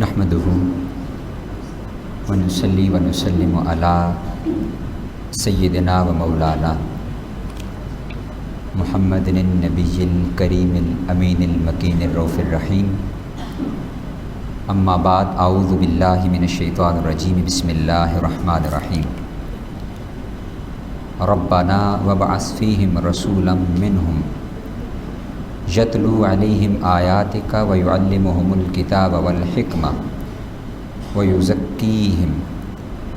نحمدہ ونصلی ونسلم علی سیدنا و مولانا محمد النبی الکریم الامین المکین الرؤوف الرحیم. اما بعد، اعوذ باللہ من الشیطان الرجیم. بسم اللہ الرحمن الرحیم. ربنا وابعث فیہم رسولا منہم یتلو علیہم آیاتک ویعلمہم الکتاب والحکمہ ویزکیہم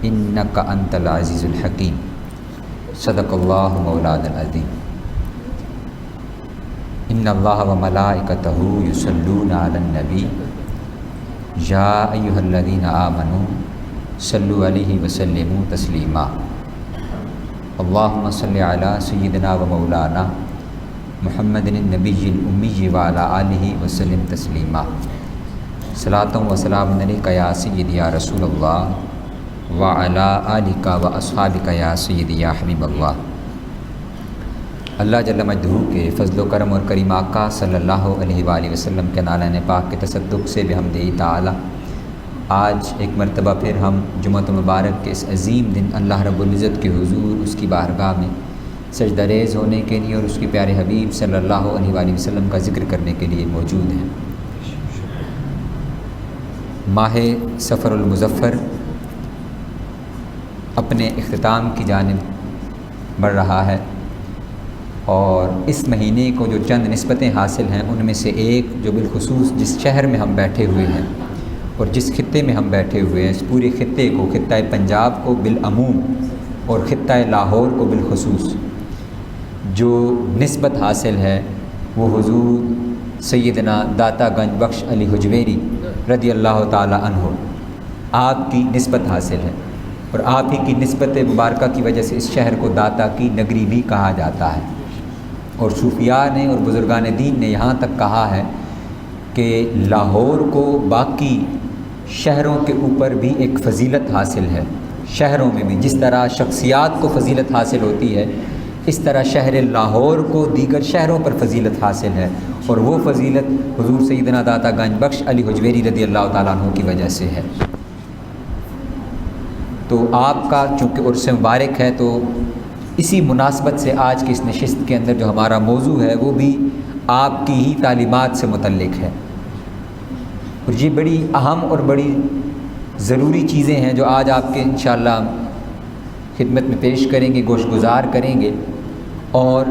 انک انت العزیز الحکیم. صدق اللہ مولانا العظیم. ان اللہ وملائکتہ یصلون علی النبی یا ایہا الذین آمنوا صلوا علیہ وسلموا تسلیما. اللہم صلی علی سیدنا و مولانا محمد النبی الامی وعلی آلہ وسلم تسلیما. صلاۃ و سلام علیک یا سیدی یا رسول اللہ وعلی آلک و اصحابک یا سیدی یا حبیب اللہ. اللہ جل مجدہ کے فضل و کرم اور کریم آقا صلی اللہ علیہ وآلہ وسلم کے نالہ پاک کے تصدق سے بحمدہ تعالی آج ایک مرتبہ پھر ہم جمعۃ مبارک کے اس عظیم دن اللہ رب العزت کے حضور، اس کی بارگاہ میں سجدہ ریز ہونے کے لیے اور اس کے پیارے حبیب صلی اللہ علیہ وآلہ وسلم کا ذکر کرنے کے لیے موجود ہیں. ماہ سفر المظفر اپنے اختتام کی جانب بڑھ رہا ہے، اور اس مہینے کو جو چند نسبتیں حاصل ہیں ان میں سے ایک جو بالخصوص جس شہر میں ہم بیٹھے ہوئے ہیں اور جس خطے میں ہم بیٹھے ہوئے ہیں، اس پورے خطے کو، خطہ پنجاب کو بالعموم اور خطہ لاہور کو بالخصوص جو نسبت حاصل ہے وہ حضور سیدنا داتا گنج بخش علی حجویری رضی اللہ تعالی عنہ آپ کی نسبت حاصل ہے، اور آپ ہی کی نسبت مبارکہ کی وجہ سے اس شہر کو داتا کی نگری بھی کہا جاتا ہے. اور صوفیاء نے اور بزرگان دین نے یہاں تک کہا ہے کہ لاہور کو باقی شہروں کے اوپر بھی ایک فضیلت حاصل ہے. شہروں میں بھی جس طرح شخصیات کو فضیلت حاصل ہوتی ہے، اس طرح شہر لاہور کو دیگر شہروں پر فضیلت حاصل ہے، اور وہ فضیلت حضور سیدنا داتا گنج بخش علی حجویری رضی اللہ تعالیٰ عنہ کی وجہ سے ہے. تو آپ کا چونکہ عرس مبارک ہے، تو اسی مناسبت سے آج کی اس نشست کے اندر جو ہمارا موضوع ہے وہ بھی آپ کی ہی تعلیمات سے متعلق ہے. اور یہ بڑی اہم اور بڑی ضروری چیزیں ہیں جو آج آپ کے انشاءاللہ خدمت میں پیش کریں گے، گوش گزار کریں گے، اور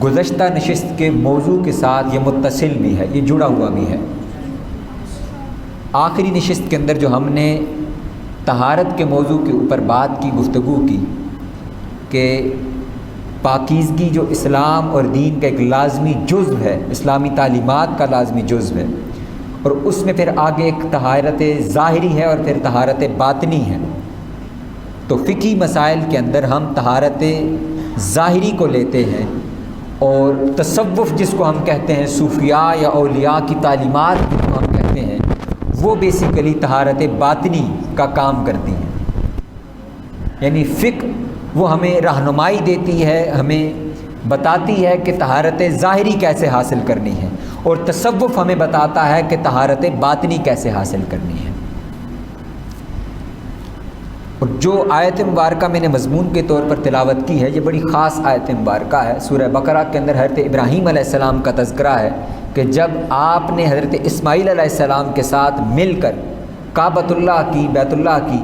گزشتہ نشست کے موضوع کے ساتھ یہ متصل بھی ہے، یہ جڑا ہوا بھی ہے. آخری نشست کے اندر جو ہم نے طہارت کے موضوع کے اوپر بات کی، گفتگو کی کہ پاکیزگی جو اسلام اور دین کا ایک لازمی جزو ہے، اسلامی تعلیمات کا لازمی جزو ہے، اور اس میں پھر آگے ایک طہارت ظاہری ہے اور پھر طہارت باطنی ہے. تو فقہی مسائل کے اندر ہم طہارت ظاہری کو لیتے ہیں، اور تصوف جس کو ہم کہتے ہیں، صوفیاء یا اولیاء کی تعلیمات جس کو ہم کہتے ہیں، وہ بیسیکلی طہارت باطنی کا کام کرتی ہیں. یعنی فقہ وہ ہمیں رہنمائی دیتی ہے، ہمیں بتاتی ہے کہ طہارت ظاہری کیسے حاصل کرنی ہے، اور تصوف ہمیں بتاتا ہے کہ طہارت باطنی کیسے حاصل کرنی ہے. اور جو آیت مبارکہ میں نے مضمون کے طور پر تلاوت کی ہے، یہ بڑی خاص آیت مبارکہ ہے. سورہ بقرہ کے اندر حضرت ابراہیم علیہ السلام کا تذکرہ ہے کہ جب آپ نے حضرت اسماعیل علیہ السلام کے ساتھ مل کر کعبۃ اللہ کی، بیت اللہ کی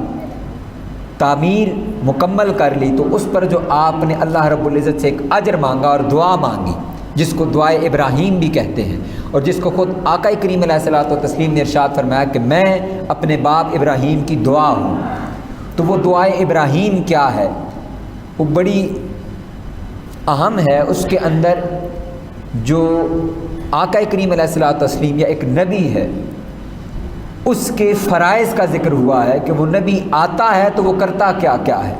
تعمیر مکمل کر لی، تو اس پر جو آپ نے اللہ رب العزت سے ایک اجر مانگا اور دعا مانگی، جس کو دعائے ابراہیم بھی کہتے ہیں، اور جس کو خود آقا کریم علیہ الصلوۃ والتسلیم نے ارشاد فرمایا کہ میں اپنے باپ ابراہیم کی دعا ہوں. تو وہ دعائے ابراہیم کیا ہے؟ وہ بڑی اہم ہے. اس کے اندر جو آقا کریم علیہ الصلوۃ والتسلیم یا ایک نبی ہے، اس کے فرائض کا ذکر ہوا ہے کہ وہ نبی آتا ہے تو وہ کرتا کیا کیا ہے.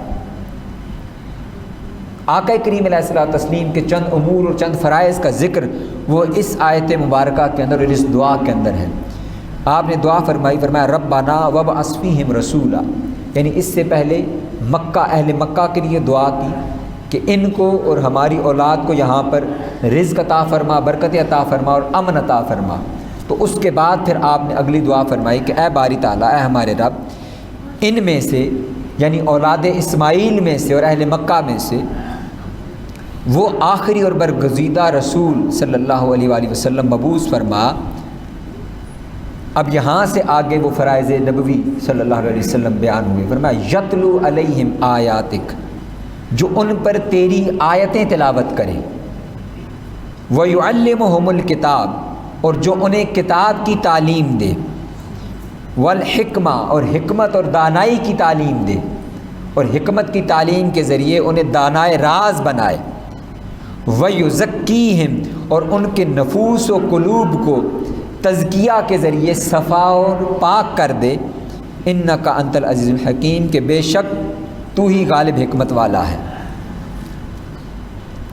آقا کریم علیہ الصلوۃ والتسلیم کے چند امور اور چند فرائض کا ذکر وہ اس آیت مبارکہ کے اندر اور اس دعا کے اندر ہے. آپ نے دعا فرمایا ربنا وابعث فیہم رسولا، یعنی اس سے پہلے مکہ، اہل مکہ کے لیے دعا کی کہ ان کو اور ہماری اولاد کو یہاں پر رزق عطا فرما، برکت عطا فرما اور امن عطا فرما. تو اس کے بعد پھر آپ نے اگلی دعا فرمائی کہ اے باری تعالیٰ، اے ہمارے رب، ان میں سے یعنی اولاد اسماعیل میں سے اور اہل مکہ میں سے وہ آخری اور برگزیدہ رسول صلی اللہ علیہ وآلہ وسلم مبعوث فرما۔ اب یہاں سے آگے وہ فرائض نبوی صلی اللہ علیہ وسلم بیان ہوئے، فرمایا یتلو علیہم آیاتک، جو ان پر تیری آیتیں تلاوت کرے، وَيُعَلِّمُهُمُ الْكِتَابَ، اور جو انہیں کتاب کی تعلیم دے، والحکمہ، اور حکمت اور دانائی کی تعلیم دے، اور حکمت کی تعلیم کے ذریعے انہیں دانائے راز بنائے، وَيُزَكِّيهِمْ، اور ان کے نفوس و قلوب کو تزکیہ کے ذریعے صفا اور پاک کر دے، اِنَّكَ أَنْتَ الْعَزِيزُ الْحَكِيمُ، کہ بے شک تو ہی غالب حکمت والا ہے۔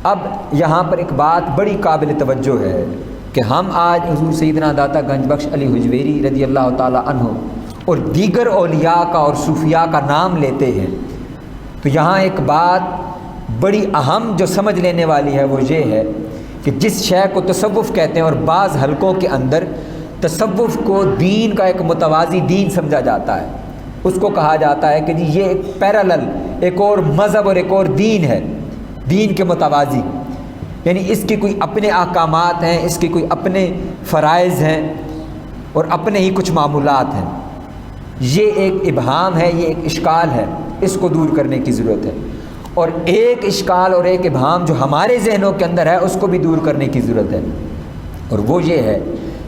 اب یہاں پر ایک بات بڑی قابل توجہ ہے کہ ہم آج حضور سیدنا داتا گنج بخش علی حجویری رضی اللہ تعالی عنہ اور دیگر اولیاء کا اور صوفیاء کا نام لیتے ہیں، تو یہاں ایک بات بڑی اہم جو سمجھ لینے والی ہے وہ یہ ہے کہ جس شے کو تصوف کہتے ہیں، اور بعض حلقوں کے اندر تصوف کو دین کا ایک متوازی دین سمجھا جاتا ہے، اس کو کہا جاتا ہے کہ جی یہ ایک پیرالل، ایک اور مذہب اور ایک اور دین ہے، دین کے متوازی، یعنی اس کے کوئی اپنے احکامات ہیں، اس کے کوئی اپنے فرائض ہیں اور اپنے ہی کچھ معمولات ہیں۔ یہ ایک ابہام ہے، یہ ایک اشکال ہے، اس کو دور کرنے کی ضرورت ہے۔ اور ایک اشکال اور ایک ابہام جو ہمارے ذہنوں کے اندر ہے اس کو بھی دور کرنے کی ضرورت ہے، اور وہ یہ ہے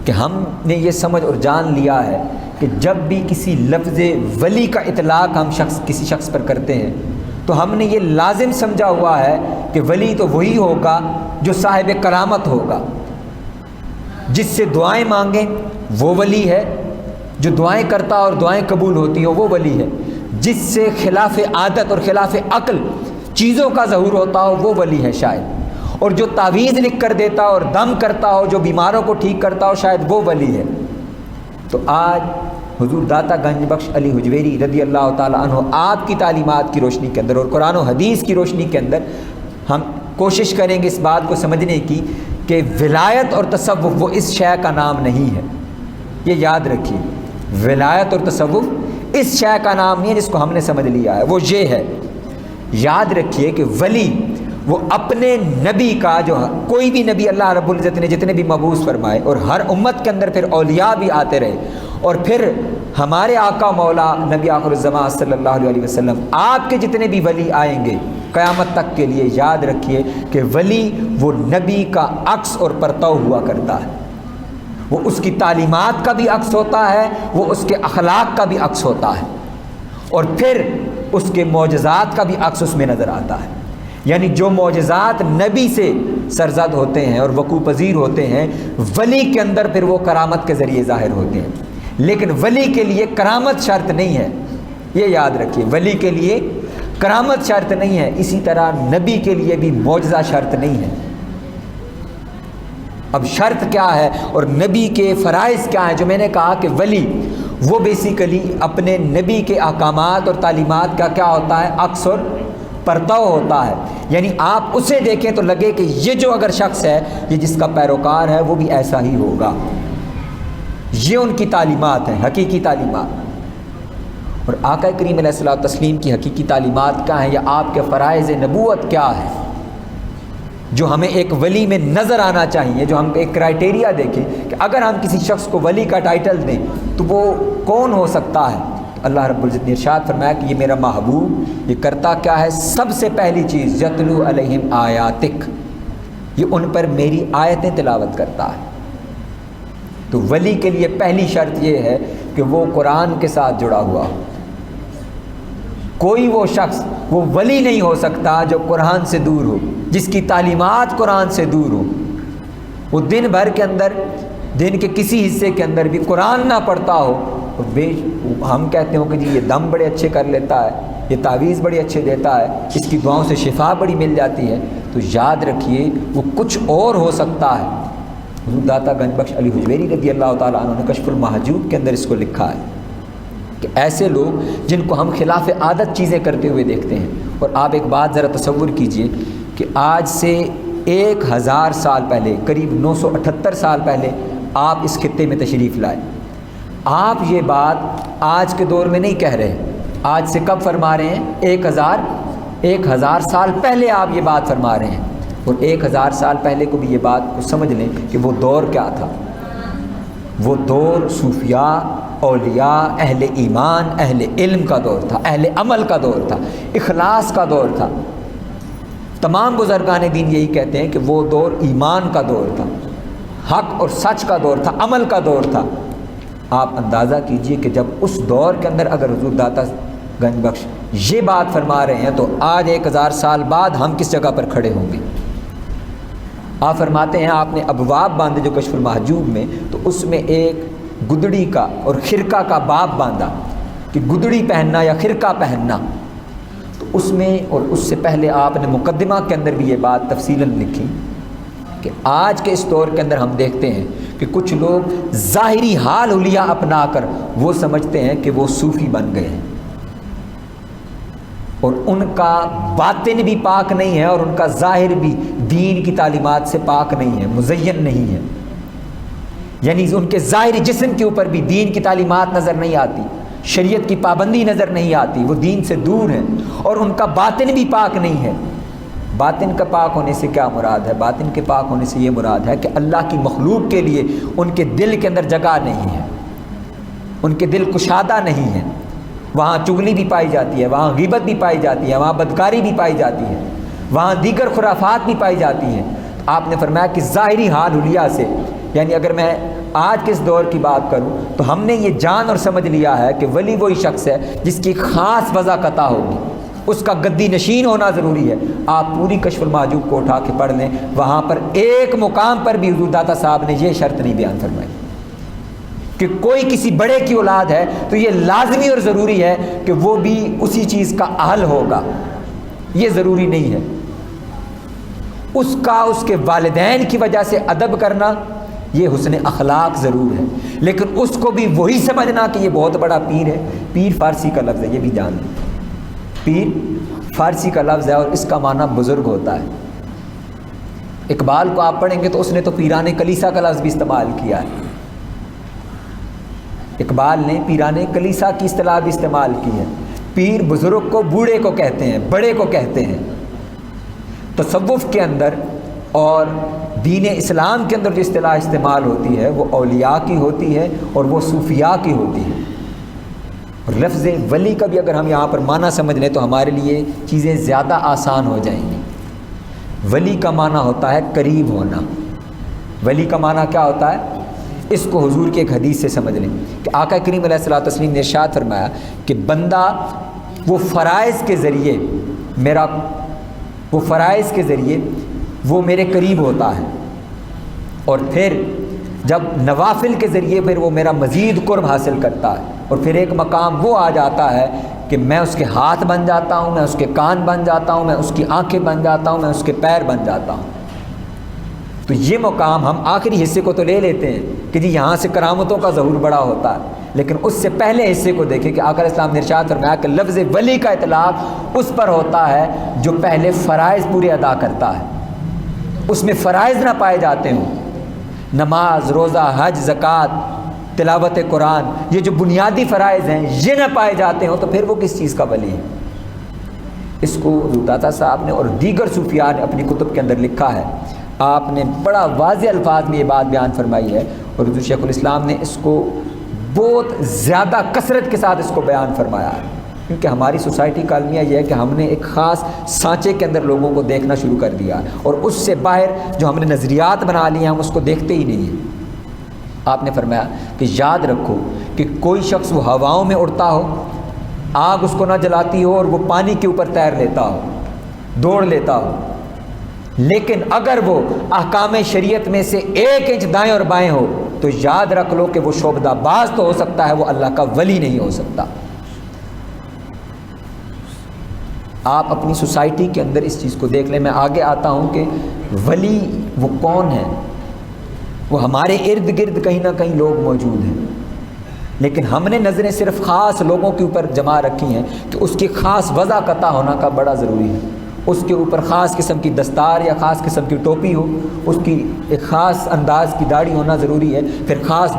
کہ ہم نے یہ سمجھ اور جان لیا ہے کہ جب بھی کسی لفظ ولی کا اطلاق ہم کسی شخص پر کرتے ہیں تو ہم نے یہ لازم سمجھا ہوا ہے کہ ولی تو وہی ہوگا جو صاحب کرامت ہوگا، جس سے دعائیں مانگیں وہ ولی ہے، جو دعائیں کرتا اور دعائیں قبول ہوتی ہوں وہ ولی ہے، جس سے خلاف عادت اور خلاف عقل چیزوں کا ظہور ہوتا ہو وہ ولی ہے شاید، اور جو تعویذ لکھ کر دیتا اور دم کرتا ہو، جو بیماروں کو ٹھیک کرتا ہو شاید وہ ولی ہے۔ تو آج حضور داتا گنج بخش علی حجویری رضی اللہ تعالیٰ عنہ آپ کی تعلیمات کی روشنی کے اندر اور قرآن و حدیث کی روشنی کے اندر ہم کوشش کریں گے اس بات کو سمجھنے کی کہ ولایت اور تصوف وہ اس شے کا نام نہیں ہے، یہ یاد رکھیے، ولایت اور تصوف اس شے کا نام نہیں ہے جس کو ہم نے سمجھ لیا ہے، وہ یہ ہے، یاد رکھیے کہ ولی وہ اپنے نبی کا، جو کوئی بھی نبی اللہ رب العزت نے جتنے بھی مبعوث فرمائے اور ہر امت کے اندر پھر اولیاء بھی آتے رہے، اور پھر ہمارے آقا مولا نبی آخر الزمان صلی اللہ علیہ وسلم آپ کے جتنے بھی ولی آئیں گے قیامت تک کے لیے، یاد رکھیے کہ ولی وہ نبی کا عکس اور پرتو ہوا کرتا ہے، وہ اس کی تعلیمات کا بھی عکس ہوتا ہے، وہ اس کے اخلاق کا بھی عکس ہوتا ہے، اور پھر اس کے معجزات کا بھی عکس اس میں نظر آتا ہے، یعنی جو معجزات نبی سے سرزد ہوتے ہیں اور وقوع پذیر ہوتے ہیں ولی کے اندر پھر وہ کرامت کے ذریعے ظاہر ہوتے ہیں، لیکن ولی کے لیے کرامت شرط نہیں ہے، یہ یاد رکھیے، ولی کے لیے کرامت شرط نہیں ہے، اسی طرح نبی کے لیے بھی معجزہ شرط نہیں ہے۔ اب شرط کیا ہے اور نبی کے فرائض کیا ہیں؟ جو میں نے کہا کہ ولی وہ بیسیکلی اپنے نبی کے احکامات اور تعلیمات کا کیا ہوتا ہے؟ عکس اور پرتو ہوتا ہے، یعنی آپ اسے دیکھیں تو لگے کہ یہ جو اگر شخص ہے یہ جس کا پیروکار ہے وہ بھی ایسا ہی ہوگا، یہ ان کی تعلیمات ہیں، حقیقی تعلیمات۔ اور آقا کریم علیہ الصلوۃ والتسلیم کی حقیقی تعلیمات کیا ہیں یا آپ کے فرائض نبوت کیا ہے جو ہمیں ایک ولی میں نظر آنا چاہیے، جو ہم ایک کرائٹیریا دیکھیں کہ اگر ہم کسی شخص کو ولی کا ٹائٹل دیں تو وہ کون ہو سکتا ہے؟ اللہ رب العزت نے ارشاد فرمایا کہ یہ میرا محبوب یہ کرتا کیا ہے؟ سب سے پہلی چیز یتلو علیہم آیاتک، یہ ان پر میری آیتیں تلاوت کرتا ہے۔ تو ولی کے لیے پہلی شرط یہ ہے کہ وہ قرآن کے ساتھ جڑا ہوا ہو، کوئی وہ شخص وہ ولی نہیں ہو سکتا جو قرآن سے دور ہو، جس کی تعلیمات قرآن سے دور ہو، وہ دن بھر کے اندر دن کے کسی حصے کے اندر بھی قرآن نہ پڑھتا ہو، ہم کہتے ہوں کہ جی یہ دم بڑے اچھے کر لیتا ہے، یہ تعویذ بڑے اچھے دیتا ہے، اس کی دعاؤں سے شفا بڑی مل جاتی ہے، تو یاد رکھیے وہ کچھ اور ہو سکتا ہے۔ حضور داتا گنج بخش علی حجویری رضی اللہ تعالیٰ عنہ نے کشف المحجوب کے اندر اس کو لکھا ہے کہ ایسے لوگ جن کو ہم خلاف عادت چیزیں کرتے ہوئے دیکھتے ہیں، اور آپ ایک بات ذرا تصور کیجئے کہ آج سے 1000 سال پہلے، قریب 978 سال پہلے آپ اس خطے میں تشریف لائے۔ آپ یہ بات آج کے دور میں نہیں کہہ رہے، آج سے کب فرما رہے ہیں؟ 1000 سال پہلے آپ یہ بات فرما رہے ہیں۔ اور 1000 سال پہلے کو بھی یہ بات کو سمجھ لیں کہ وہ دور کیا تھا۔ وہ دور صوفیاء، اولیاء، اہل ایمان، اہل علم کا دور تھا، اہل عمل کا دور تھا، اخلاص کا دور تھا۔ تمام بزرگان دین یہی کہتے ہیں کہ وہ دور ایمان کا دور تھا، حق اور سچ کا دور تھا، عمل کا دور تھا۔ آپ اندازہ کیجئے کہ جب اس دور کے اندر اگر حضور داتا گنج بخش یہ بات فرما رہے ہیں تو آج 1000 سال بعد ہم کس جگہ پر کھڑے ہوں گے؟ آپ فرماتے ہیں آپ نے ابواب باندھے جو کشف المحجوب میں، تو اس میں ایک گدڑی کا اور خرقہ کا باب باندھا کہ گدڑی پہننا یا خرقہ پہننا۔ تو اس میں اور اس سے پہلے آپ نے مقدمہ کے اندر بھی یہ بات تفصیلاً لکھی کہ آج کے اس دور کے اندر ہم دیکھتے ہیں کہ کچھ لوگ ظاہری حال حلیہ اپنا کر وہ سمجھتے ہیں کہ وہ صوفی بن گئے ہیں، اور ان کا باطن بھی پاک نہیں ہے اور ان کا ظاہر بھی دین کی تعلیمات سے پاک نہیں ہے، مزین نہیں ہے۔ یعنی ان کے ظاہری جسم کے اوپر بھی دین کی تعلیمات نظر نہیں آتی، شریعت کی پابندی نظر نہیں آتی، وہ دین سے دور ہیں، اور ان کا باطن بھی پاک نہیں ہے۔ باطن کا پاک ہونے سے کیا مراد ہے؟ باطن کے پاک ہونے سے یہ مراد ہے کہ اللہ کی مخلوق کے لیے ان کے دل کے اندر جگہ نہیں ہے، ان کے دل کشادہ نہیں ہے، وہاں چغلی بھی پائی جاتی ہے، وہاں غیبت بھی پائی جاتی ہے، وہاں بدکاری بھی پائی جاتی ہے، وہاں دیگر خرافات بھی پائی جاتی ہیں۔ آپ نے فرمایا کہ ظاہری حال حلیہ سے، یعنی اگر میں آج کے اس دور کی بات کروں تو ہم نے یہ جان اور سمجھ لیا ہے کہ ولی وہی شخص ہے جس کی خاص وضع قطع ہوگی، اس کا گدی نشین ہونا ضروری ہے۔ آپ پوری کشف المحجوب کو اٹھا کے پڑھ لیں، وہاں پر ایک مقام پر بھی حضور داتا صاحب نے یہ شرط نہیں بیان فرمائی کہ کوئی کسی بڑے کی اولاد ہے تو یہ لازمی اور ضروری ہے کہ وہ بھی اسی چیز کا اہل ہوگا، یہ ضروری نہیں ہے۔ اس کا اس کے والدین کی وجہ سے ادب کرنا یہ حسن اخلاق ضرور ہے، لیکن اس کو بھی وہی سمجھنا کہ یہ بہت بڑا پیر ہے۔ پیر فارسی کا لفظ ہے، یہ بھی جان لیں، پیر فارسی کا لفظ ہے اور اس کا معنی بزرگ ہوتا ہے۔ اقبال کو آپ پڑھیں گے تو اس نے تو پیران کلیسا کا لفظ بھی استعمال کیا ہے، اقبال نے پیران کلیسا کی اصطلاح بھی استعمال کی ہے۔ پیر بزرگ کو بوڑھے کو کہتے ہیں، بڑے کو کہتے ہیں۔ تصوف کے اندر اور دین اسلام کے اندر جو اصطلاح استعمال ہوتی ہے وہ اولیاء کی ہوتی ہے اور وہ صوفیاء کی ہوتی ہے۔ اور لفظ ولی کا بھی اگر ہم یہاں پر معنی سمجھ لیں تو ہمارے لیے چیزیں زیادہ آسان ہو جائیں گی۔ ولی کا معنی ہوتا ہے قریب ہونا۔ ولی کا معنی کیا ہوتا ہے؟ اس کو حضور کی ایک حدیث سے سمجھ لیں کہ آقا کریم علیہ الصلوۃ والتسلیم نے ارشاد فرمایا کہ بندہ وہ فرائض کے ذریعے وہ میرے قریب ہوتا ہے، اور پھر جب نوافل کے ذریعے پھر وہ میرا مزید قرب حاصل کرتا ہے، اور پھر ایک مقام وہ آ جاتا ہے کہ میں اس کے ہاتھ بن جاتا ہوں، میں اس کے کان بن جاتا ہوں، میں اس کی آنکھیں بن جاتا ہوں، میں اس کے پیر بن جاتا ہوں۔ تو یہ مقام ہم آخری حصے کو تو لے لیتے ہیں کہ جی یہاں سے کرامتوں کا ظہور بڑا ہوتا ہے، لیکن اس سے پہلے حصے کو دیکھیں کہ آقا علیہ السلام نے ارشاد فرمایا کہ لفظ ولی کا اطلاق اس پر ہوتا ہے جو پہلے فرائض پورے ادا کرتا ہے، اس میں فرائض نہ پائے جاتے ہوں، نماز، روزہ، حج، زکوٰۃ، تلاوت قرآن، یہ جو بنیادی فرائض ہیں یہ نہ پائے جاتے ہوں تو پھر وہ کس چیز کا ولی ہے؟ اس کو حضور داتا صاحب نے اور دیگر صوفیاء نے اپنی کتب کے اندر لکھا ہے۔ آپ نے بڑا واضح الفاظ میں یہ بات بیان فرمائی ہے، اور حضور شیخ الاسلام نے اس کو بہت زیادہ کثرت کے ساتھ اس کو بیان فرمایا ہے، کیونکہ ہماری سوسائٹی کا المیہ یہ ہے کہ ہم نے ایک خاص سانچے کے اندر لوگوں کو دیکھنا شروع کر دیا، اور اس سے باہر جو ہم نے نظریات بنا لی ہیں ہم اس کو دیکھتے ہی نہیں ہیں۔ آپ نے فرمایا کہ یاد رکھو کہ کوئی شخص وہ ہواؤں میں اڑتا ہو، آگ اس کو نہ جلاتی ہو، اور وہ پانی کے اوپر تیر لیتا ہو، دوڑ لیتا ہو، لیکن اگر وہ احکام شریعت میں سے 1 انچ دائیں اور بائیں ہو تو یاد رکھ لو کہ وہ شعبدہ باز تو ہو سکتا ہے، وہ اللہ کا ولی نہیں ہو سکتا۔ آپ اپنی سوسائٹی کے اندر اس چیز کو دیکھ لیں۔ میں آگے آتا ہوں کہ ولی وہ کون ہے۔ وہ ہمارے ارد گرد کہیں نہ کہیں لوگ موجود ہیں، لیکن ہم نے نظریں صرف خاص لوگوں کے اوپر جما رکھی ہیں کہ اس کی خاص وضع قطع ہونا کا بڑا ضروری ہے، اس کے اوپر خاص قسم کی دستار یا خاص قسم کی ٹوپی ہو، اس کی ایک خاص انداز کی داڑھی ہونا ضروری ہے، پھر خاص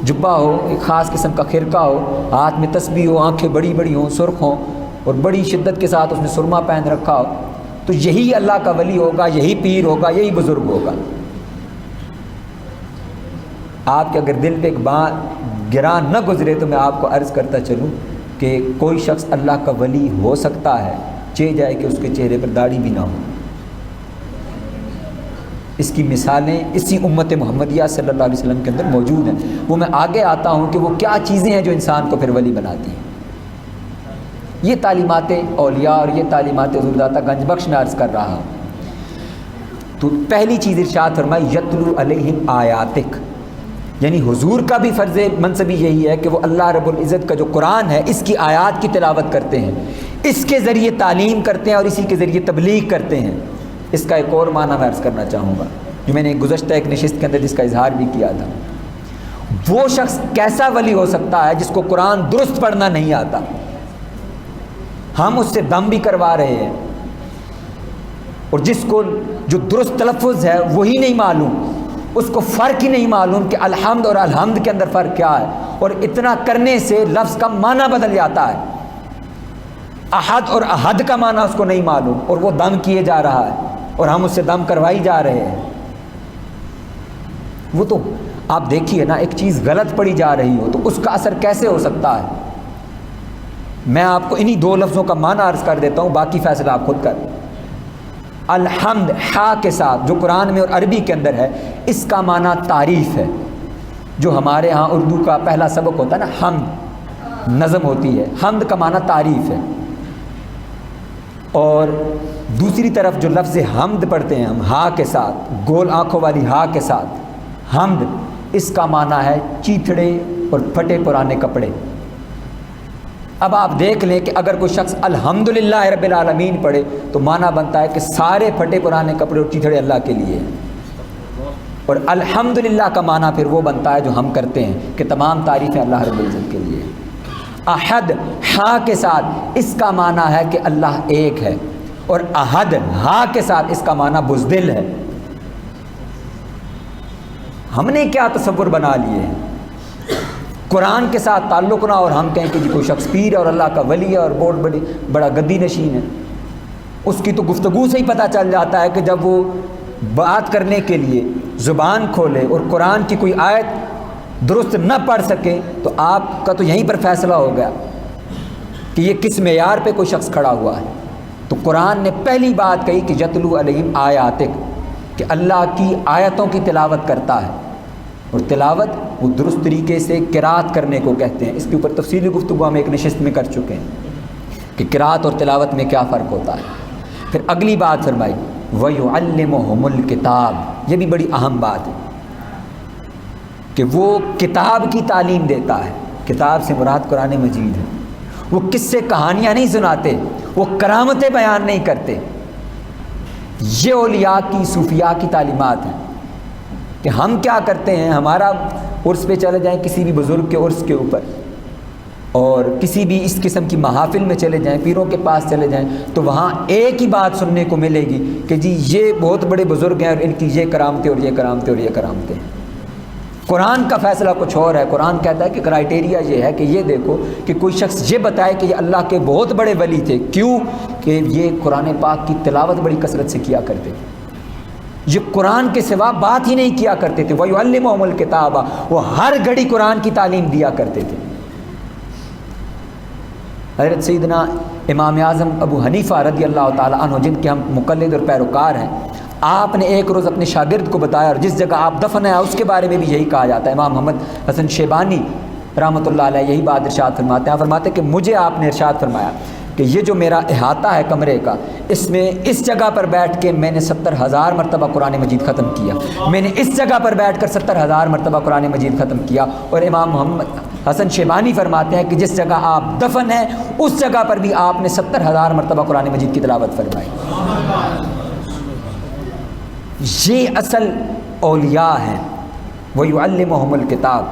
جبہ ہو، ایک خاص قسم کا خرقہ ہو، ہاتھ میں تسبیح ہو، آنکھیں بڑی بڑی ہوں، سرخ ہوں، اور بڑی شدت کے ساتھ اس نے سرما پہن رکھا ہو، تو یہی اللہ کا ولی ہوگا، یہی پیر ہوگا، یہی بزرگ ہوگا۔ آپ کے اگر دل پہ ایک بات گران نہ گزرے تو میں آپ کو عرض کرتا چلوں کہ کوئی شخص اللہ کا ولی ہو سکتا ہے چاہے جائے کہ اس کے چہرے پر داڑھی بھی نہ ہو۔ اس کی مثالیں اسی امت محمدیہ صلی اللہ علیہ وسلم کے اندر موجود ہیں، وہ میں آگے آتا ہوں کہ وہ کیا چیزیں ہیں جو انسان کو پھر ولی بناتی ہیں۔ یہ تعلیمات اولیاء اور یہ تعلیمات حضور داتا گنج بخش میں عرض کر رہا ہوں۔ تو پہلی چیز ارشاد فرمائی یتلو علیہم آیاتک، یعنی حضور کا بھی فرض منصبی یہی ہے کہ وہ اللہ رب العزت کا جو قرآن ہے اس کی آیات کی تلاوت کرتے ہیں، اس کے ذریعے تعلیم کرتے ہیں اور اسی کے ذریعے تبلیغ کرتے ہیں۔ اس کا ایک اور معنی میں عرض کرنا چاہوں گا جو میں نے گزشتہ ایک نشست کے اندر جس کا اظہار بھی کیا تھا۔ وہ شخص کیسا ولی ہو سکتا ہے جس کو قرآن درست پڑھنا نہیں آتا؟ ہم اس سے دم بھی کروا رہے ہیں اور جس کو جو درست تلفظ ہے وہی نہیں معلوم، اس کو فرق ہی نہیں معلوم کہ الحمد اور الحمد کے اندر فرق کیا ہے، اور اتنا کرنے سے لفظ کا معنی بدل جاتا ہے۔ احد اور احد کا معنی اس کو نہیں معلوم اور وہ دم کیے جا رہا ہے اور ہم اس سے دم کروائی جا رہے ہیں۔ وہ تو آپ دیکھیے نا، ایک چیز غلط پڑی جا رہی ہو تو اس کا اثر کیسے ہو سکتا ہے۔ میں آپ کو انہی دو لفظوں کا معنی عرض کر دیتا ہوں، باقی فیصلہ آپ خود کر۔ الحمد ہا کے ساتھ جو قرآن میں اور عربی کے اندر ہے، اس کا معنی تعریف ہے، جو ہمارے ہاں اردو کا پہلا سبق ہوتا ہے نا، حمد نظم ہوتی ہے، حمد کا معنی تعریف ہے۔ اور دوسری طرف جو لفظ حمد پڑھتے ہیں ہم ہا کے ساتھ، گول آنکھوں والی ہا کے ساتھ، حمد، اس کا معنی ہے چیتھڑے اور پھٹے پرانے کپڑے۔ اب آپ دیکھ لیں کہ اگر کوئی شخص الحمدللہ رب العالمین پڑھے تو معنی بنتا ہے کہ سارے پھٹے پرانے کپڑے اور چیتھڑے اللہ کے لیے، اور الحمدللہ کا معنی پھر وہ بنتا ہے جو ہم کرتے ہیں کہ تمام تعریفیں اللہ رب العزت کے لیے۔ احد ہا کے ساتھ اس کا معنی ہے کہ اللہ ایک ہے، اور احد ہا کے ساتھ اس کا معنی بزدل ہے۔ ہم نے کیا تصور بنا لیے ہیں، قرآن کے ساتھ تعلق نہ اور ہم کہیں کہ جی کوئی شخص پیر ہے اور اللہ کا ولی ہے اور بہت بڑا گدی نشین ہے۔ اس کی تو گفتگو سے ہی پتہ چل جاتا ہے کہ جب وہ بات کرنے کے لیے زبان کھولے اور قرآن کی کوئی آیت درست نہ پڑھ سکے تو آپ کا تو یہیں پر فیصلہ ہو گیا کہ یہ کس معیار پہ کوئی شخص کھڑا ہوا ہے۔ تو قرآن نے پہلی بات کہی کہ یتلو علیہم آیاتک، کہ اللہ کی آیتوں کی تلاوت کرتا ہے، اور تلاوت وہ درست طریقے سے قرات کرنے کو کہتے ہیں۔ اس کے اوپر تفصیلی گفتگو ہم ایک نشست میں کر چکے ہیں کہ قرات اور تلاوت میں کیا فرق ہوتا ہے۔ پھر اگلی بات فرمائی وَيُعَلِّمُهُمُ الْكِتَابَ، یہ بھی بڑی اہم بات ہے کہ وہ کتاب کی تعلیم دیتا ہے۔ کتاب سے مراد قرآن مجید ہے۔ وہ قصے کہانیاں نہیں سناتے، وہ کرامتیں بیان نہیں کرتے۔ یہ اولیاء کی صوفیاء کی تعلیمات ہیں کہ ہم کیا کرتے ہیں، ہمارا عرس پہ چلے جائیں، کسی بھی بزرگ کے عرس کے اوپر، اور کسی بھی اس قسم کی محافل میں چلے جائیں، پیروں کے پاس چلے جائیں، تو وہاں ایک ہی بات سننے کو ملے گی کہ جی یہ بہت بڑے بزرگ ہیں اور ان کی یہ کرامتیں اور یہ کرامتیں اور یہ کرامتیں ہیں۔ قرآن کا فیصلہ کچھ اور ہے۔ قرآن کہتا ہے کہ کرائٹیریا یہ ہے کہ یہ دیکھو کہ کوئی شخص یہ بتائے کہ یہ اللہ کے بہت بڑے ولی تھے، کیوں کہ یہ قرآن پاک کی تلاوت بڑی کثرت سے کیا کرتے تھے، یہ قرآن کے سوا بات ہی نہیں کیا کرتے تھے۔ وَيُعَلِّمُهُمُ الْكِتَابَ، وہ ہر گھڑی قرآن کی تعلیم دیا کرتے تھے۔ حضرت سیدنا امام اعظم ابو حنیفہ رضی اللہ تعالیٰ عنہ، جن کے ہم مقلد اور پیروکار ہیں، آپ نے ایک روز اپنے شاگرد کو بتایا، اور جس جگہ آپ دفن ہیں اس کے بارے میں بھی یہی کہا جاتا ہے۔ امام محمد حسن شیبانی رحمۃ اللہ علیہ یہی بات ارشاد فرماتے ہیں، فرماتے ہیں کہ مجھے آپ نے ارشاد فرمایا کہ یہ جو میرا احاطہ ہے کمرے کا، اس میں اس جگہ پر بیٹھ کے میں نے 70,000 مرتبہ قرآن مجید ختم کیا، میں نے اس جگہ پر بیٹھ کر 70,000 مرتبہ قرآن مجید ختم کیا۔ اور امام محمد حسن شیبانی فرماتے ہیں کہ جس جگہ آپ دفن ہیں اس جگہ پر بھی آپ نے 70,000 مرتبہ قرآن مجید کی تلاوت فرمائی۔ یہ اصل اولیاء ہیں۔ وَيُعَلِّمُهُمُ الْكِتَابَ،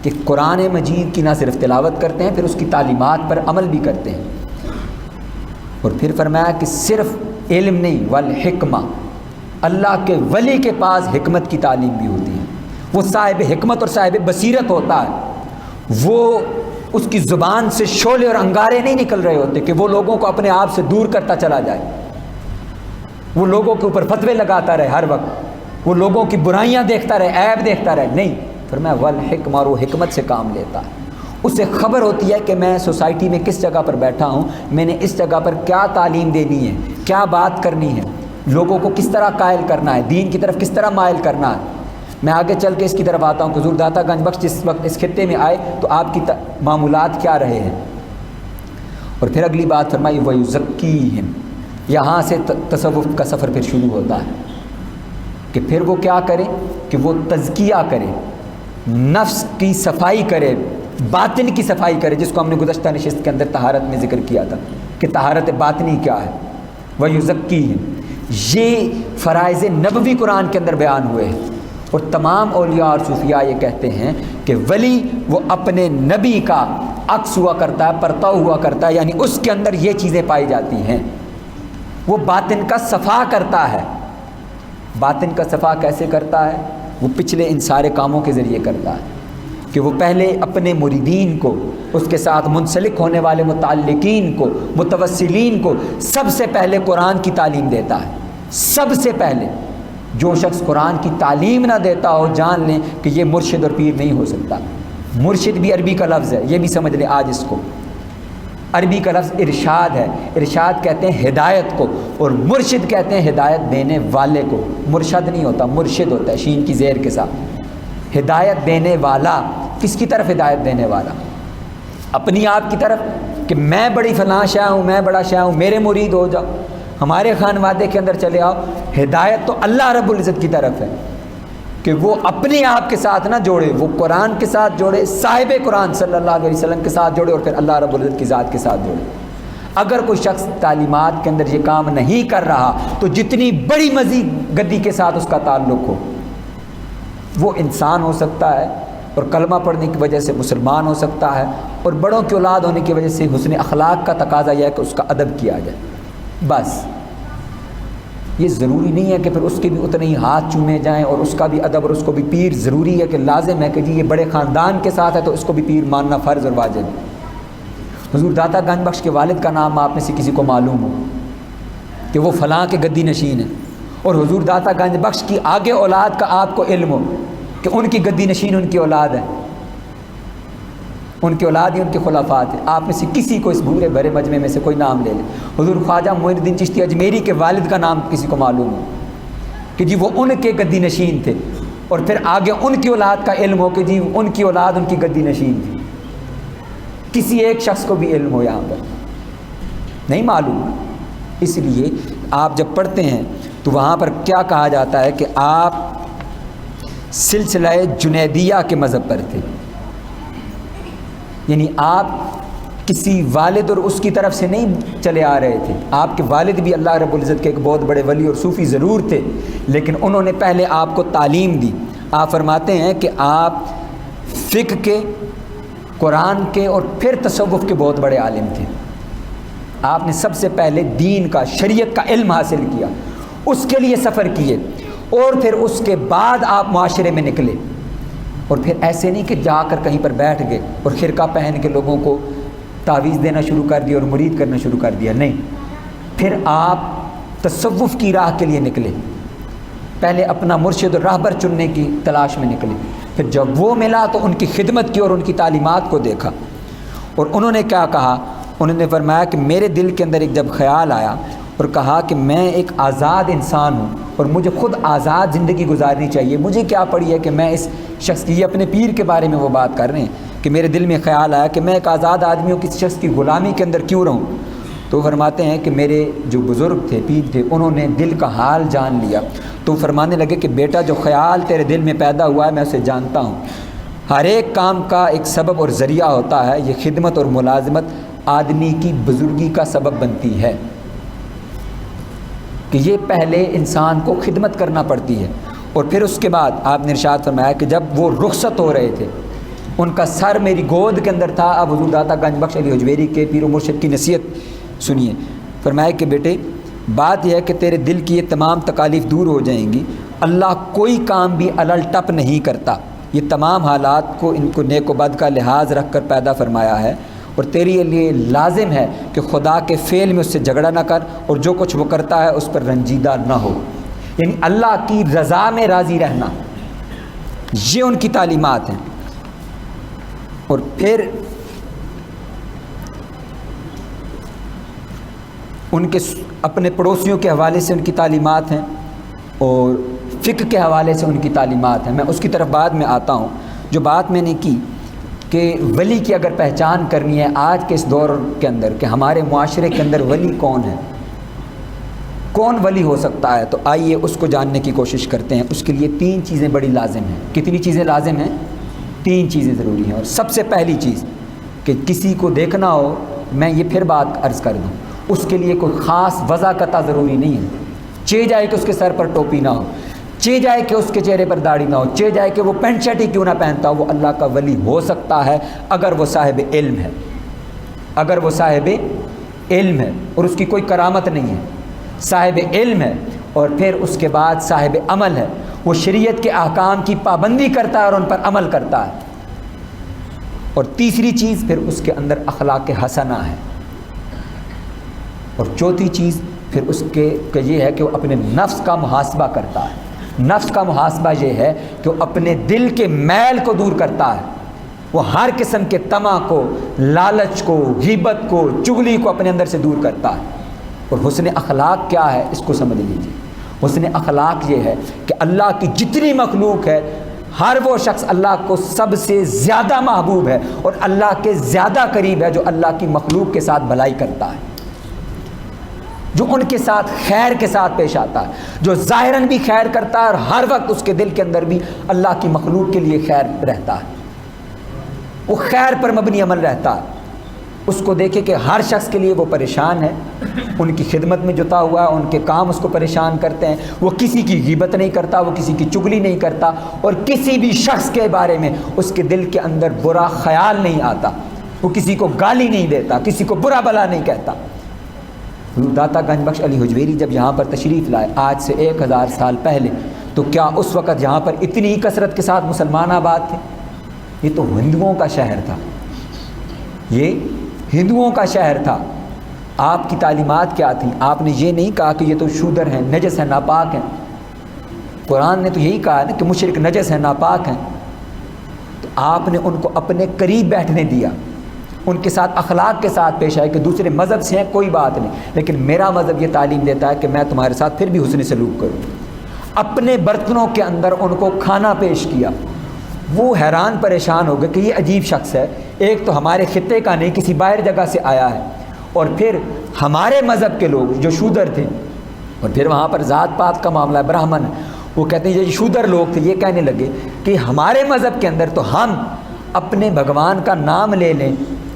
کہ قرآن مجید کی نہ صرف تلاوت کرتے ہیں، پھر اس کی تعلیمات پر عمل بھی کرتے ہیں۔ اور پھر فرمایا کہ صرف علم نہیں، والحکمہ، اللہ کے ولی کے پاس حکمت کی تعلیم بھی ہوتی ہے، وہ صاحب حکمت اور صاحب بصیرت ہوتا ہے، وہ اس کی زبان سے شعلے اور انگارے نہیں نکل رہے ہوتے کہ وہ لوگوں کو اپنے آپ سے دور کرتا چلا جائے، وہ لوگوں کے اوپر فتوے لگاتا رہے ہر وقت، وہ لوگوں کی برائیاں دیکھتا رہے، عیب دیکھتا رہے، نہیں، فرمایا والحکمہ، اور وہ حکمت سے کام لیتا ہے، اسے خبر ہوتی ہے کہ میں سوسائٹی میں کس جگہ پر بیٹھا ہوں، میں نے اس جگہ پر کیا تعلیم دینی ہے، کیا بات کرنی ہے، لوگوں کو کس طرح قائل کرنا ہے، دین کی طرف کس طرح مائل کرنا ہے۔ میں آگے چل کے اس کی طرف آتا ہوں کہ حضور داتا گنج بخش جس وقت اس خطے میں آئے تو آپ کی معمولات کیا رہے ہیں، اور پھر اگلی بات فرمائی وَيُزَكِّيهِمْ، یہاں سے تصوف کا سفر پھر شروع ہوتا ہے کہ پھر وہ کیا کرے کہ وہ تزکیہ کرے، نفس کی صفائی کرے، باطن کی صفائی کرے، جس کو ہم نے گزشتہ نشست کے اندر طہارت میں ذکر کیا تھا کہ طہارت باطنی کیا ہے۔ وَيُزَكِّيهِمْ، یہ فرائض نبوی قرآن کے اندر بیان ہوئے ہیں، اور تمام اولیاء اور صوفیاء یہ کہتے ہیں کہ ولی وہ اپنے نبی کا عکس ہوا کرتا ہے، پرتاؤ ہوا کرتا ہے، یعنی اس کے اندر یہ چیزیں پائی جاتی ہیں، وہ باطن کا صفا کرتا ہے۔ باطن کا صفا کیسے کرتا ہے؟ وہ پچھلے ان سارے کاموں کے ذریعے کرتا ہے کہ وہ پہلے اپنے مریدین کو، اس کے ساتھ منسلک ہونے والے متعلقین کو، متوسلین کو سب سے پہلے قرآن کی تعلیم دیتا ہے۔ سب سے پہلے جو شخص قرآن کی تعلیم نہ دیتا ہو، جان لیں کہ یہ مرشد اور پیر نہیں ہو سکتا۔ مرشد بھی عربی کا لفظ ہے، یہ بھی سمجھ لیں آج اس کو، عربی کا لفظ ارشاد ہے، ارشاد کہتے ہیں ہدایت کو، اور مرشد کہتے ہیں ہدایت دینے والے کو۔ مرشد نہیں ہوتا، مرشد ہوتا ہے شین کی زیر کے ساتھ۔ ہدایت دینے والا، کس کی طرف ہدایت دینے والا؟ اپنی آپ کی طرف کہ میں بڑی فلاں شاہ ہوں، میں بڑا شاہ ہوں، میرے مرید ہو جاؤ، ہمارے خانوادے کے اندر چلے آؤ۔ ہدایت تو اللہ رب العزت کی طرف ہے کہ وہ اپنے آپ کے ساتھ نہ جوڑے، وہ قرآن کے ساتھ جوڑے، صاحب قرآن صلی اللہ علیہ وسلم کے ساتھ جوڑے، اور پھر اللہ رب العزت کی ذات کے ساتھ جوڑے۔ اگر کوئی شخص تعلیمات کے اندر یہ کام نہیں کر رہا تو جتنی بڑی مزید گدی کے ساتھ اس کا تعلق ہو، وہ انسان ہو سکتا ہے اور کلمہ پڑھنے کی وجہ سے مسلمان ہو سکتا ہے، اور بڑوں کی اولاد ہونے کی وجہ سے حسن اخلاق کا تقاضا یہ ہے کہ اس کا ادب کیا جائے، بس۔ یہ ضروری نہیں ہے کہ پھر اس کے بھی اتنے ہی ہاتھ چومے جائیں اور اس کا بھی ادب اور اس کو بھی پیر ضروری ہے کہ لازم ہے کہ جی یہ بڑے خاندان کے ساتھ ہے تو اس کو بھی پیر ماننا فرض اور واجب ہے۔ حضور داتا گنج بخش کے والد کا نام آپ میں سے کسی کو معلوم ہو کہ وہ فلاں کے گدی نشین ہیں، اور حضور داتا گنج بخش کی آگے اولاد کا آپ کو علم ہو کہ ان کی گدی نشین ان کی اولاد ہے، ان کی اولاد ہی ان کے خلفات ہیں۔ آپ میں سے کسی کو اس بھورے بھرے مجمع میں سے کوئی نام لے لے، حضور خواجہ معین الدین چشتی اجمیری کے والد کا نام کسی کو معلوم ہو کہ جی وہ ان کے گدی نشین تھے، اور پھر آگے ان کی اولاد کا علم ہو کہ جی ان کی اولاد ان کی گدی نشین تھی۔ کسی ایک شخص کو بھی علم ہو یہاں پر نہیں معلوم۔ اس لیے آپ جب پڑھتے ہیں تو وہاں پر کیا کہا جاتا ہے کہ آپ سلسلہ جنیدیہ کے مذہب پر تھے، یعنی آپ کسی والد اور اس کی طرف سے نہیں چلے آ رہے تھے۔ آپ کے والد بھی اللہ رب العزت کے ایک بہت بڑے ولی اور صوفی ضرور تھے، لیکن انہوں نے پہلے آپ کو تعلیم دی۔ آپ فرماتے ہیں کہ آپ فقہ کے، قرآن کے اور پھر تصوف کے بہت بڑے عالم تھے۔ آپ نے سب سے پہلے دین کا، شریعت کا علم حاصل کیا، اس کے لیے سفر کیے، اور پھر اس کے بعد آپ معاشرے میں نکلے، اور پھر ایسے نہیں کہ جا کر کہیں پر بیٹھ گئے اور خرقہ پہن کے لوگوں کو تعویذ دینا شروع کر دیا اور مرید کرنا شروع کر دیا، نہیں، پھر آپ تصوف کی راہ کے لیے نکلے، پہلے اپنا مرشد اور راہبر چننے کی تلاش میں نکلے، پھر جب وہ ملا تو ان کی خدمت کی اور ان کی تعلیمات کو دیکھا، اور انہوں نے کیا کہا؟ انہوں نے فرمایا کہ میرے دل کے اندر ایک جب خیال آیا اور کہا کہ میں ایک آزاد انسان ہوں اور مجھے خود آزاد زندگی گزارنی چاہیے، مجھے کیا پڑی ہے کہ میں اس شخص کی، یہ اپنے پیر کے بارے میں وہ بات کر رہے ہیں کہ میرے دل میں خیال آیا کہ میں ایک آزاد آدمی ہوں، کسی شخص کی غلامی کے اندر کیوں رہوں؟ تو فرماتے ہیں کہ میرے جو بزرگ تھے، پیر تھے، انہوں نے دل کا حال جان لیا، تو فرمانے لگے کہ بیٹا جو خیال تیرے دل میں پیدا ہوا ہے میں اسے جانتا ہوں، ہر ایک کام کا ایک سبب اور ذریعہ ہوتا ہے، یہ خدمت اور ملازمت آدمی کی بزرگی کا سبب بنتی ہے، کہ یہ پہلے انسان کو خدمت کرنا پڑتی ہے، اور پھر اس کے بعد آپ نے ارشاد فرمایا کہ جب وہ رخصت ہو رہے تھے، ان کا سر میری گود کے اندر تھا۔ اب حضور داتا گنج بخش علی حجویری کے پیر و مرشد کی نصیحت سنیے، فرمایا کہ بیٹے بات یہ ہے کہ تیرے دل کی یہ تمام تکالیف دور ہو جائیں گی۔ اللہ کوئی کام بھی علل ٹپ نہیں کرتا، یہ تمام حالات کو ان کو نیک و بد کا لحاظ رکھ کر پیدا فرمایا ہے، اور تیرے لیے لازم ہے کہ خدا کے فعل میں اس سے جھگڑا نہ کر، اور جو کچھ وہ کرتا ہے اس پر رنجیدہ نہ ہو۔ یعنی اللہ کی رضا میں راضی رہنا، یہ ان کی تعلیمات ہیں۔ اور پھر ان کے اپنے پڑوسیوں کے حوالے سے ان کی تعلیمات ہیں، اور فقہ کے حوالے سے ان کی تعلیمات ہیں۔ میں اس کی طرف بعد میں آتا ہوں۔ جو بات میں نے کی کہ ولی کی اگر پہچان کرنی ہے آج کے اس دور کے اندر کہ ہمارے معاشرے کے اندر ولی کون ہے، کون ولی ہو سکتا ہے، تو آئیے اس کو جاننے کی کوشش کرتے ہیں۔ اس کے لیے 3 چیزیں بڑی لازم ہیں۔ کتنی چیزیں لازم ہیں؟ 3 چیزیں ضروری ہیں۔ اور سب سے پہلی چیز کہ کسی کو دیکھنا ہو، میں یہ پھر بات عرض کر دوں، اس کے لیے کوئی خاص وضاحت ضروری نہیں ہے۔ چاہے جائے کہ اس کے سر پر ٹوپی نہ ہو، چاہے جائے کہ اس کے چہرے پر داڑھی نہ ہو، چاہے جائے کہ وہ پینٹ شرٹ ہی کیوں نہ پہنتا ہو، وہ اللہ کا ولی ہو سکتا ہے اگر وہ صاحب علم ہے، اگر وہ صاحب علم ہے اور اس کی کوئی کرامت نہیں ہے، صاحب علم ہے، اور پھر اس کے بعد صاحب عمل ہے، وہ شریعت کے احکام کی پابندی کرتا ہے اور ان پر عمل کرتا ہے، اور تیسری چیز پھر اس کے اندر اخلاق حسنہ ہے، اور چوتھی چیز پھر اس کے یہ ہے کہ وہ اپنے نفس کا محاسبہ کرتا ہے۔ نفس کا محاسبہ یہ ہے کہ وہ اپنے دل کے میل کو دور کرتا ہے، وہ ہر قسم کے طمع کو، لالچ کو، غیبت کو، چغلی کو اپنے اندر سے دور کرتا ہے۔ اور حسن اخلاق کیا ہے اس کو سمجھ لیجیے۔ حسن اخلاق یہ ہے کہ اللہ کی جتنی مخلوق ہے، ہر وہ شخص اللہ کو سب سے زیادہ محبوب ہے اور اللہ کے زیادہ قریب ہے جو اللہ کی مخلوق کے ساتھ بھلائی کرتا ہے، جو ان کے ساتھ خیر کے ساتھ پیش آتا ہے، جو ظاہراً بھی خیر کرتا ہے اور ہر وقت اس کے دل کے اندر بھی اللہ کی مخلوق کے لیے خیر رہتا ہے، وہ خیر پر مبنی عمل رہتا ہے۔ اس کو دیکھے کہ ہر شخص کے لیے وہ پریشان ہے، ان کی خدمت میں جتا ہوا ہے، ان کے کام اس کو پریشان کرتے ہیں، وہ کسی کی غیبت نہیں کرتا، وہ کسی کی چغلی نہیں کرتا، اور کسی بھی شخص کے بارے میں اس کے دل کے اندر برا خیال نہیں آتا، وہ کسی کو گالی نہیں دیتا، کسی کو برا بھلا نہیں کہتا۔ داتا گنج بخش علی حجویری جب یہاں پر تشریف لائے آج سے 1000 سال پہلے، تو کیا اس وقت یہاں پر اتنی ہی کثرت کے ساتھ مسلمان آباد تھے؟ یہ تو ہندوؤں کا شہر تھا، یہ ہندوؤں کا شہر تھا۔ آپ کی تعلیمات کیا تھیں؟ آپ نے یہ نہیں کہا کہ یہ تو شودر ہیں، نجس ہیں، ناپاک ہیں۔ قرآن نے تو یہی کہا نا کہ مشرک نجس ہیں، ناپاک ہیں۔ تو آپ نے ان کو اپنے قریب بیٹھنے دیا، ان کے ساتھ اخلاق کے ساتھ پیش آئے کہ دوسرے مذہب سے ہیں کوئی بات نہیں، لیکن میرا مذہب یہ تعلیم دیتا ہے کہ میں تمہارے ساتھ پھر بھی حسن سلوک کروں۔ اپنے برتنوں کے اندر ان کو کھانا پیش کیا۔ وہ حیران پریشان ہو گئے کہ یہ عجیب شخص ہے، ایک تو ہمارے خطے کا نہیں، کسی باہر جگہ سے آیا ہے، اور پھر ہمارے مذہب کے لوگ جو شودر تھے، اور پھر وہاں پر ذات پات کا معاملہ ہے، برہمن، وہ کہتے ہیں یہ شودر لوگ تھے، یہ کہنے لگے کہ ہمارے مذہب کے اندر تو ہم اپنے بھگوان کا نام لے لیں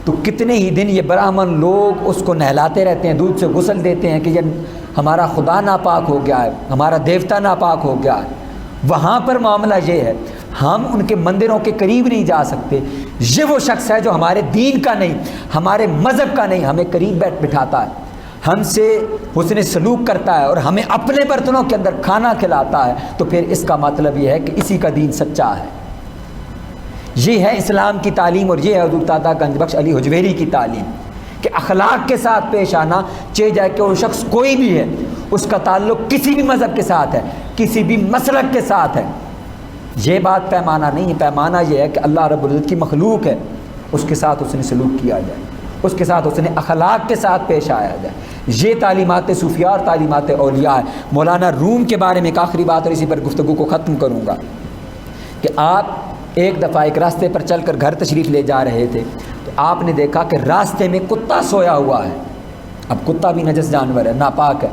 تو کتنے ہی دن یہ برہمن لوگ اس کو نہلاتے رہتے ہیں، دودھ سے غسل دیتے ہیں کہ یہ ہمارا خدا ناپاک ہو گیا ہے، ہمارا دیوتا ناپاک ہو گیا ہے۔ وہاں پر معاملہ یہ ہے، ہم ان کے مندروں کے قریب نہیں جا سکتے، یہ وہ شخص ہے جو ہمارے دین کا نہیں، ہمارے مذہب کا نہیں، ہمیں قریب بٹھاتا ہے، ہم سے حسن سلوک کرتا ہے اور ہمیں اپنے برتنوں کے اندر کھانا کھلاتا ہے، تو پھر اس کا مطلب یہ ہے کہ اسی کا دین سچا ہے۔ یہ ہے اسلام کی تعلیم، اور یہ ہے حضور داتا گنج بخش علی حجویری کی تعلیم کہ اخلاق کے ساتھ پیش آنا، چاہے جائے کہ وہ شخص کوئی بھی ہے، اس کا تعلق کسی بھی مذہب کے ساتھ ہے، کسی بھی مسلک کے ساتھ ہے۔ یہ بات پیمانہ نہیں ہے، پیمانہ یہ ہے کہ اللہ رب العزت کی مخلوق ہے، اس کے ساتھ اس نے سلوک کیا جائے، اس کے ساتھ اس نے اخلاق کے ساتھ پیش آیا جائے۔ یہ تعلیمات صوفیاء اور تعلیمات اولیاء ہے۔ مولانا روم کے بارے میں ایک آخری بات اور اسی پر گفتگو کو ختم کروں گا کہ آپ ایک دفعہ ایک راستے پر چل کر گھر تشریف لے جا رہے تھے، تو آپ نے دیکھا کہ راستے میں کتا سویا ہوا ہے۔ اب کتا بھی نجس جانور ہے، ناپاک ہے،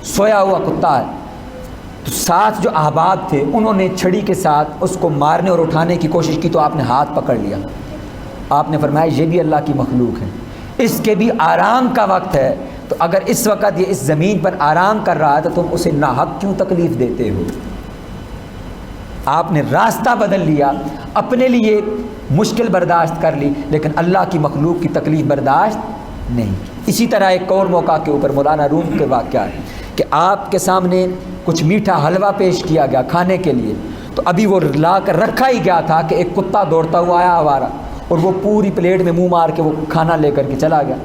سویا ہوا کتا ہے، تو ساتھ جو احباب تھے انہوں نے چھڑی کے ساتھ اس کو مارنے اور اٹھانے کی کوشش کی، تو آپ نے ہاتھ پکڑ لیا۔ آپ نے فرمایا یہ بھی اللہ کی مخلوق ہے، اس کے بھی آرام کا وقت ہے، تو اگر اس وقت یہ اس زمین پر آرام کر رہا ہے تو تم اسے ناحق کیوں تکلیف دیتے ہو؟ آپ نے راستہ بدل لیا، اپنے لیے مشکل برداشت کر لی، لیکن اللہ کی مخلوق کی تکلیف برداشت نہیں کی۔ اسی طرح ایک اور موقع کے اوپر مولانا روم کے واقعہ ہے کہ آپ کے سامنے کچھ میٹھا حلوہ پیش کیا گیا کھانے کے لیے، تو ابھی وہ لا کر رکھا ہی گیا تھا کہ ایک کتا دوڑتا ہوا آیا آوارہ، اور وہ پوری پلیٹ میں منہ مار کے وہ کھانا لے کر کے چلا گیا۔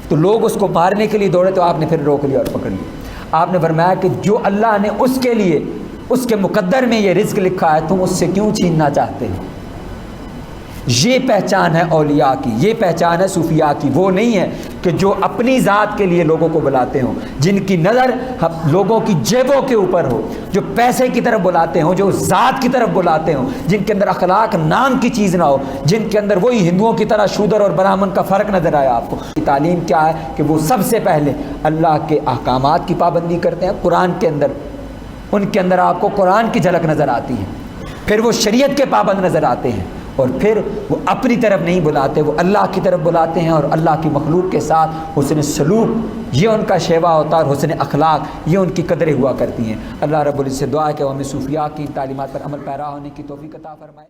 تو لوگ اس کو مارنے کے لیے دوڑے تو آپ نے پھر روک لیا اور پکڑ لیا۔ آپ نے فرمایا کہ جو اللہ نے اس کے لیے اس کے مقدر میں یہ رزق لکھا ہے، تم اس سے کیوں چھیننا چاہتے ہو؟ یہ پہچان ہے اولیاء کی، یہ پہچان ہے صوفیاء کی۔ وہ نہیں ہے کہ جو اپنی ذات کے لیے لوگوں کو بلاتے ہوں، جن کی نظر لوگوں کی جیبوں کے اوپر ہو، جو پیسے کی طرف بلاتے ہوں، جو ذات کی طرف بلاتے ہوں، جن کے اندر اخلاق نام کی چیز نہ ہو، جن کے اندر وہی ہندوؤں کی طرح شودر اور برہمن کا فرق نظر آیا آپ کو۔ تعلیم کیا ہے کہ وہ سب سے پہلے اللہ کے احکامات کی پابندی کرتے ہیں قرآن کے اندر، ان کے اندر آپ کو قرآن کی جھلک نظر آتی ہے، پھر وہ شریعت کے پابند نظر آتے ہیں، اور پھر وہ اپنی طرف نہیں بلاتے، وہ اللہ کی طرف بلاتے ہیں، اور اللہ کی مخلوق کے ساتھ حسن سلوک یہ ان کا شیوا ہوتا ہے، اور حسن اخلاق یہ ان کی قدریں ہوا کرتی ہیں۔ اللہ رب العزت سے دعا ہے کہ وہ ہمیں صوفیاء کی تعلیمات پر عمل پیرا ہونے کی توفیق عطا فرمائے۔